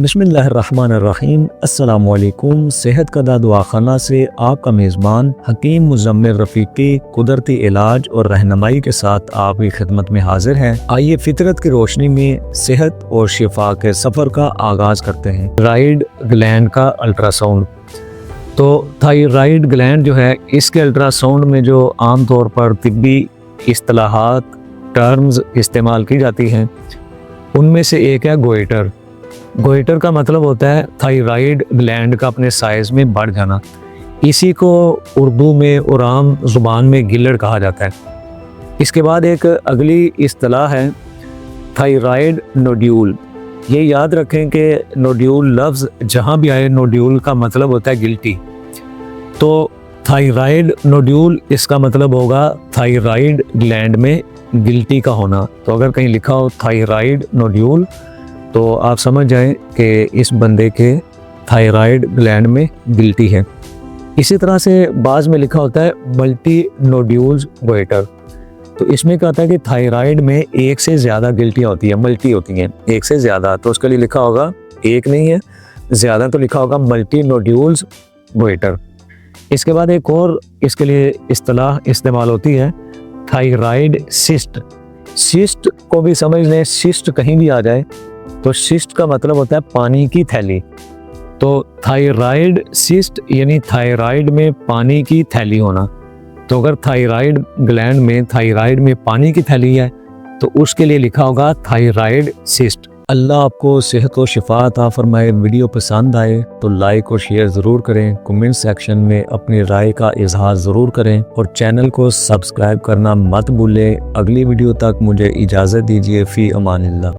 بسم اللہ الرحمن الرحیم۔ السلام علیکم۔ صحت کا دعاخانہ سے آپ کا میزبان حکیم مزمل رفیقی قدرتی علاج اور رہنمائی کے ساتھ آپ کی خدمت میں حاضر ہیں۔ آئیے فطرت کی روشنی میں صحت اور شفا کے سفر کا آغاز کرتے ہیں۔ تھائرائیڈ گلینڈ کا الٹرا ساؤنڈ۔ تو تھائرائیڈ گلینڈ جو ہے، اس کے الٹرا ساؤنڈ میں جو عام طور پر طبی اصطلاحات ٹرمز استعمال کی جاتی ہیں، ان میں سے ایک ہے گوئٹر۔ گوئٹر کا مطلب ہوتا ہے تھائرائیڈ گلینڈ کا اپنے سائز میں بڑھ جانا۔ اسی کو اردو میں اور عام زبان میں گلڑ کہا جاتا ہے۔ اس کے بعد ایک اگلی اصطلاح ہے تھائرائیڈ نوڈیول۔ یہ یاد رکھیں کہ نوڈیول لفظ جہاں بھی آئے، نوڈیول کا مطلب ہوتا ہے گلٹی۔ تو تھائرائیڈ نوڈیول، اس کا مطلب ہوگا تھائرائیڈ گلینڈ میں گلٹی کا ہونا۔ تو اگر کہیں لکھا ہو تھائرائیڈ نوڈیول تو آپ سمجھ جائیں کہ اس بندے کے تھائرائیڈ گلینڈ میں گلٹی ہے۔ اسی طرح سے بعض میں لکھا ہوتا ہے ملٹی نوڈیولز گوئٹر۔ تو اس میں کہتا ہے کہ تھائرائیڈ میں ایک سے زیادہ گلٹیاں ہوتی ہیں، ملٹی ہوتی ہیں، ایک سے زیادہ۔ تو اس کے لیے لکھا ہوگا ایک نہیں ہے، زیادہ، تو لکھا ہوگا ملٹی نوڈیولز گوئٹر۔ اس کے بعد ایک اور اس کے لیے اصطلاح استعمال ہوتی ہے تھائرائیڈ سسٹ۔ سسٹ کو بھی سمجھ لیں، سسٹ کہیں بھی آ جائے تو سسٹ کا مطلب ہوتا ہے پانی کی تھیلی۔ تو تھائرائیڈ سسٹ یعنی تھائرائیڈ میں پانی کی تھیلی ہونا۔ تو اگر تھائرائیڈ گلینڈ میں تھائرائیڈ میں پانی کی تھیلی ہے تو اس کے لیے لکھا ہوگا تھائرائیڈ سسٹ۔ اللہ آپ کو صحت و شفا عطا فرمائے۔ ویڈیو پسند آئے تو لائک اور شیئر ضرور کریں، کمنٹ سیکشن میں اپنی رائے کا اظہار ضرور کریں اور چینل کو سبسکرائب کرنا مت بھولیں۔ اگلی ویڈیو تک مجھے اجازت دیجیے۔ فی امان اللہ۔